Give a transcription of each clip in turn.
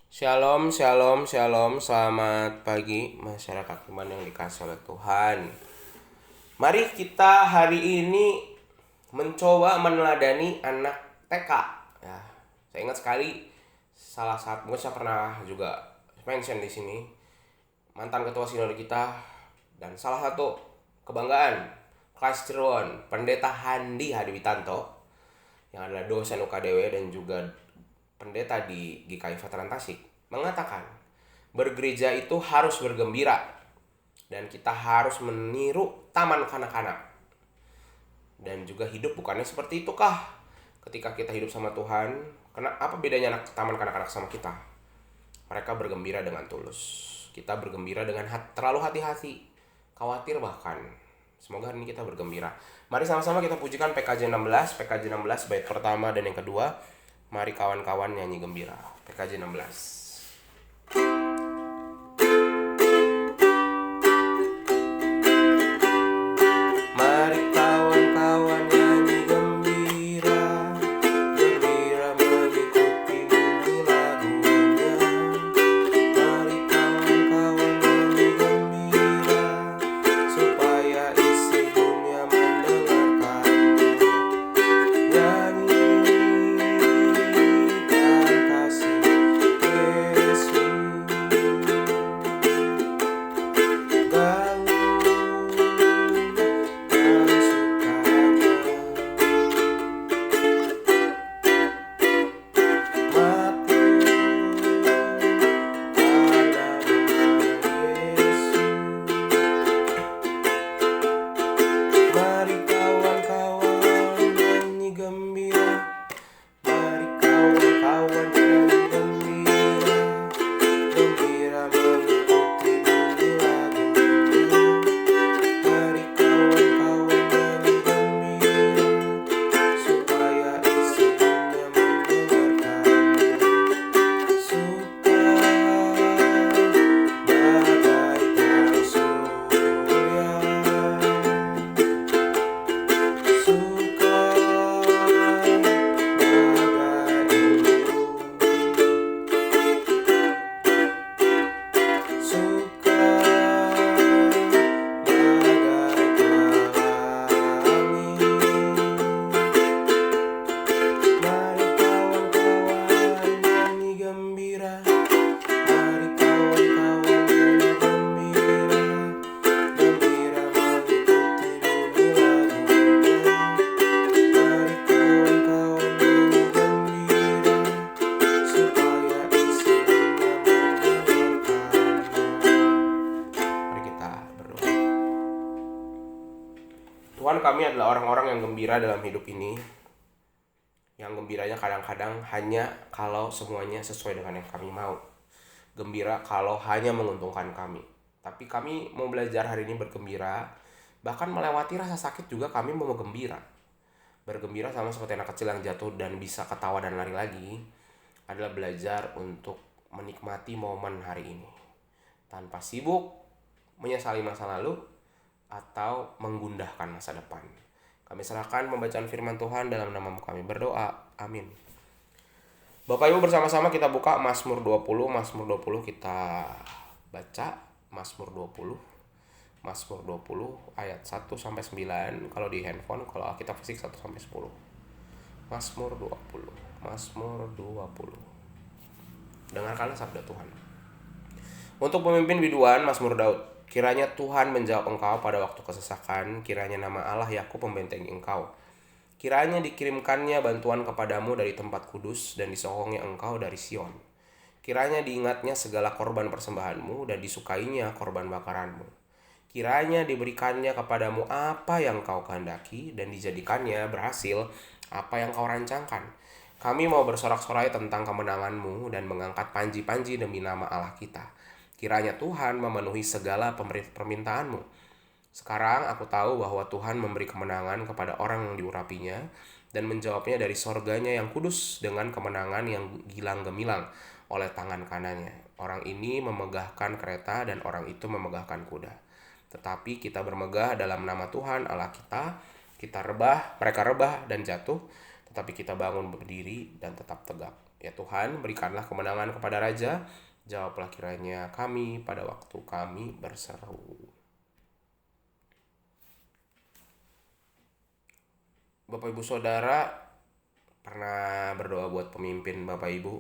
Shalom, shalom, shalom. Selamat pagi masyarakat iman yang dikasihi oleh Tuhan. Mari kita hari ini mencoba meneladani anak TK. Ya, saya ingat sekali salah satu, mungkin saya pernah juga mention di sini, mantan ketua sinode kita dan salah satu kebanggaan kelas Cirebon, Pendeta Handi Hadiwitanto yang adalah dosen UKDW dan juga pendeta di GKI Veteran Tasik mengatakan bergereja itu harus bergembira dan kita harus meniru taman kanak-kanak. Dan juga hidup bukannya seperti itu kah? Ketika kita hidup sama Tuhan, apa bedanya taman kanak-kanak sama kita? Mereka bergembira dengan tulus. Kita bergembira dengan terlalu hati-hati, khawatir bahkan. Semoga hari ini kita bergembira. Mari sama-sama kita pujikan PKJ 16, PKJ 16 bait pertama dan yang kedua. Mari kawan-kawan nyanyi gembira. PKJ 16. Mari kawan-kawan nyanyi gembira, gembira mengikuti bunyi lagunya. Mari kawan-kawan nyanyi gembira, supaya isi dunia mendengarkannya. Nyanyi Tuhan, kami adalah orang-orang yang gembira dalam hidup ini. Yang gembiranya kadang-kadang hanya kalau semuanya sesuai dengan yang kami mau. Gembira kalau hanya menguntungkan kami. Tapi kami mau belajar hari ini bergembira. Bahkan melewati rasa sakit juga kami mau gembira. Bergembira sama seperti anak kecil yang jatuh dan bisa ketawa dan lari lagi, adalah belajar untuk menikmati momen hari ini. Tanpa sibuk menyesali masa lalu atau menggundahkan masa depan. Kami serahkan pembacaan firman Tuhan dalam nama-Mu kami berdoa. Amin. Bapak Ibu, bersama-sama kita buka Mazmur 20. Mazmur 20 kita baca. Mazmur 20 ayat 1 sampai 9 kalau di handphone, kalau kita fisik 1 sampai 10. Mazmur 20. Dengarkanlah sabda Tuhan. Untuk pemimpin biduan, Mazmur Daud. Kiranya Tuhan menjawab engkau pada waktu kesesakan, kiranya nama Allah Yakub membentengi engkau. Kiranya dikirimkannya bantuan kepadamu dari tempat kudus dan disokongnya engkau dari Sion. Kiranya diingatnya segala korban persembahanmu dan disukainya korban bakaranmu. Kiranya diberikannya kepadamu apa yang kau kehendaki dan dijadikannya berhasil apa yang kau rancangkan. Kami mau bersorak-sorai tentang kemenanganmu dan mengangkat panji-panji demi nama Allah kita. Kiranya Tuhan memenuhi segala permintaanmu. Sekarang aku tahu bahwa Tuhan memberi kemenangan kepada orang yang diurapinya dan menjawabnya dari sorganya yang kudus dengan kemenangan yang gilang gemilang oleh tangan kanannya. Orang ini memegahkan kereta dan orang itu memegahkan kuda. Tetapi kita bermegah dalam nama Tuhan Allah kita. Mereka rebah dan jatuh, tetapi kita bangun berdiri dan tetap tegak. Ya Tuhan, berikanlah kemenangan kepada Raja, jawablah kiranya kami pada waktu kami berseru. Bapak Ibu Saudara, pernah berdoa buat pemimpin Bapak Ibu?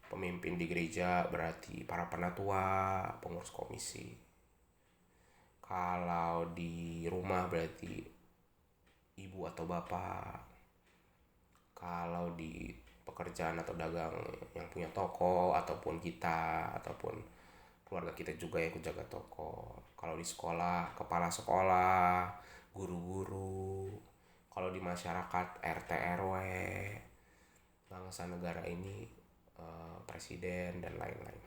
Pemimpin di gereja berarti para penatua, pengurus komisi. Kalau di rumah berarti ibu atau bapak. Kalau di pekerjaan atau dagang yang punya toko, ataupun kita, ataupun keluarga kita juga yang jaga toko. Kalau di sekolah, kepala sekolah, guru-guru. Kalau di masyarakat, RT RW, bangsa negara ini, presiden dan lain-lain.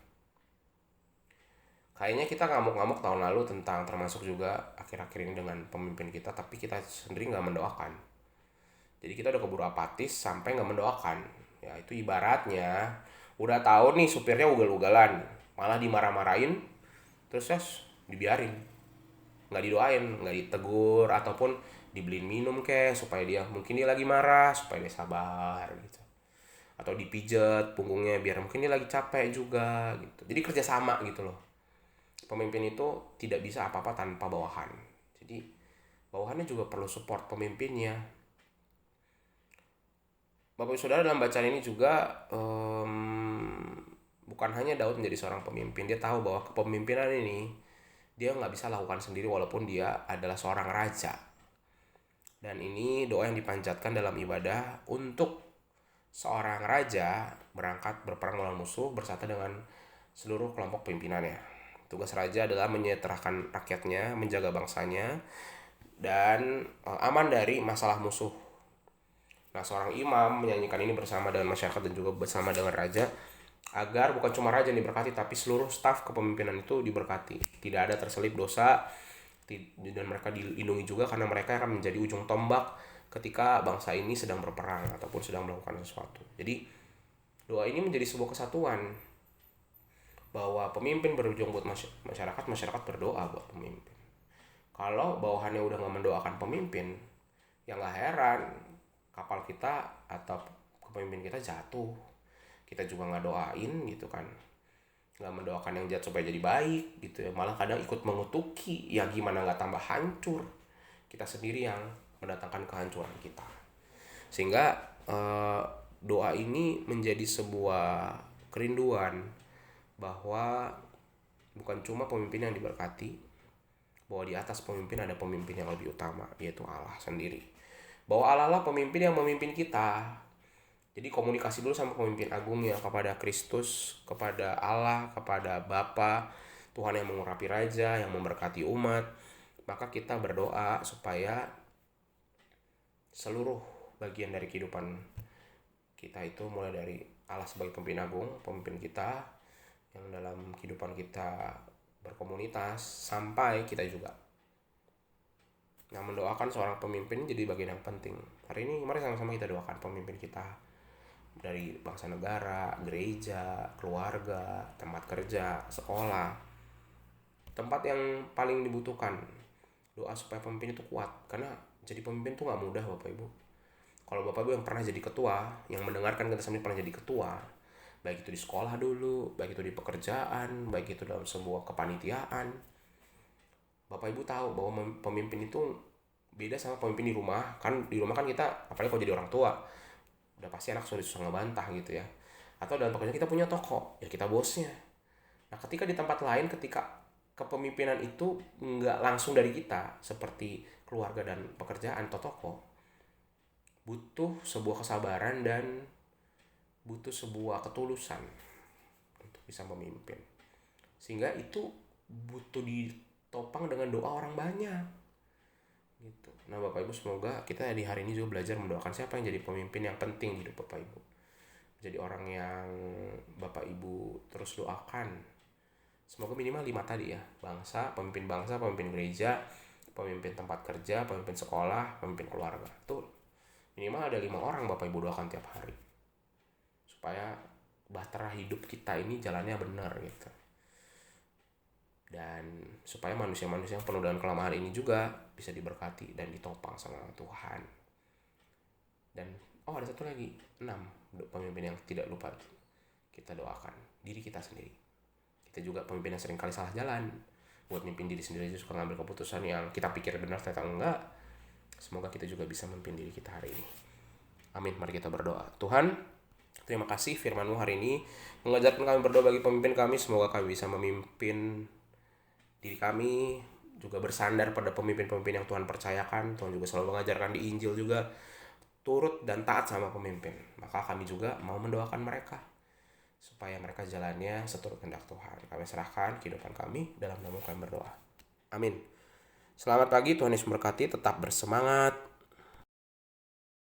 Kayaknya kita ngamuk-ngamuk tahun lalu tentang, termasuk juga akhir-akhir ini dengan pemimpin kita, tapi kita sendiri nggak mendoakan. Jadi kita udah keburu apatis sampai nggak mendoakan. Ya itu ibaratnya udah tahu nih supirnya ugal-ugalan, malah dimarah-marahin, terus dibiarin, nggak didoain, nggak ditegur, ataupun dibeliin minum supaya dia, mungkin dia lagi marah, supaya dia sabar gitu, atau dipijet punggungnya biar mungkin dia lagi capek juga gitu. Jadi kerjasama gitu loh. Pemimpin itu tidak bisa apa-apa tanpa bawahan. Jadi bawahannya juga perlu support pemimpinnya. Bapak Ibu Saudara, dalam bacaan ini juga bukan hanya Daud menjadi seorang pemimpin. Dia tahu bahwa kepemimpinan ini dia nggak bisa lakukan sendiri walaupun dia adalah seorang raja. Dan ini doa yang dipanjatkan dalam ibadah untuk seorang raja berangkat berperang melawan musuh bersama dengan seluruh kelompok pimpinannya. Tugas raja adalah menyejahterakan rakyatnya, menjaga bangsanya, dan aman dari masalah musuh. Nah, seorang imam menyanyikan ini bersama dengan masyarakat dan juga bersama dengan raja, agar bukan cuma raja yang diberkati, tapi seluruh staf kepemimpinan itu diberkati. Tidak ada terselip dosa, dan mereka dilindungi juga karena mereka akan menjadi ujung tombak ketika bangsa ini sedang berperang ataupun sedang melakukan sesuatu. Jadi doa ini menjadi sebuah kesatuan, bahwa pemimpin berujung buat masyarakat, masyarakat berdoa buat pemimpin. Kalau bawahannya udah nggak mendoakan pemimpin, ya nggak heran kapal kita atau kepemimpin kita jatuh. Kita juga nggak doain gitu kan, nggak mendoakan yang jahat supaya jadi baik gitu ya, malah kadang ikut mengutuki. Ya gimana nggak tambah hancur, kita sendiri yang mendatangkan kehancuran kita. Sehingga doa ini menjadi sebuah kerinduan bahwa bukan cuma pemimpin yang diberkati, bahwa di atas pemimpin ada pemimpin yang lebih utama, yaitu Allah sendiri. Bahwa Allah lah pemimpin yang memimpin kita. Jadi komunikasi dulu sama pemimpin agung ya, kepada Kristus, kepada Allah, kepada Bapa, Tuhan yang mengurapi raja, yang memberkati umat. Maka kita berdoa supaya seluruh bagian dari kehidupan kita itu, mulai dari Allah sebagai pemimpin agung, pemimpin kita, yang dalam kehidupan kita berkomunitas, sampai kita juga. Nah, mendoakan seorang pemimpin jadi bagian yang penting. Hari ini mari sama-sama kita doakan pemimpin kita, dari bangsa negara, gereja, keluarga, tempat kerja, sekolah, tempat yang paling dibutuhkan doa supaya pemimpin itu kuat. Karena jadi pemimpin itu gak mudah Bapak Ibu. Kalau Bapak Ibu yang pernah jadi ketua, yang mendengarkan kita sendiri pernah jadi ketua, baik itu di sekolah dulu, baik itu di pekerjaan, baik itu dalam sebuah kepanitiaan, Bapak Ibu tahu bahwa pemimpin itu beda sama pemimpin di rumah. Kan di rumah kan kita, apalagi kalau jadi orang tua, udah pasti anak sudah susah ngebantah gitu ya. Atau dalam pekerjaan kita punya toko, ya kita bosnya. Nah, ketika di tempat lain, ketika kepemimpinan itu nggak langsung dari kita, seperti keluarga dan pekerjaan atau toko, butuh sebuah kesabaran dan butuh sebuah ketulusan untuk bisa memimpin. Sehingga itu butuh ditopang dengan doa orang banyak gitu. Nah Bapak Ibu, semoga kita di hari ini juga belajar mendoakan siapa yang jadi pemimpin yang penting di hidup Bapak Ibu. Jadi orang yang Bapak Ibu terus doakan. Semoga minimal 5 tadi ya: bangsa, pemimpin gereja, pemimpin tempat kerja, pemimpin sekolah, pemimpin keluarga. Tuh minimal ada 5 orang Bapak Ibu doakan tiap hari, supaya bahtera hidup kita ini jalannya benar gitu. Dan supaya manusia-manusia yang penuh dengan kelemahan ini juga bisa diberkati dan ditopang sama Tuhan. Dan Oh, ada satu lagi, 6 pemimpin yang tidak lupa kita doakan diri kita sendiri. Kita juga pemimpin yang sering kali salah jalan. Buat mimpin diri sendiri aja suka ngambil keputusan yang kita pikir benar ternyata enggak. Semoga kita juga bisa memimpin diri kita hari ini. Amin. Mari kita berdoa. Tuhan, terima kasih firman-Mu hari ini mengajarkan kami berdoa bagi pemimpin kami. Semoga kami bisa memimpin diri kami, juga bersandar pada pemimpin-pemimpin yang Tuhan percayakan. Tuhan juga selalu mengajarkan di Injil juga turut dan taat sama pemimpin. Maka kami juga mau mendoakan mereka supaya mereka jalannya seturut kehendak Tuhan. Kami serahkan kehidupan kami dalam nama kami berdoa. Amin. Selamat pagi, Tuhan Yesus memberkati. Tetap bersemangat.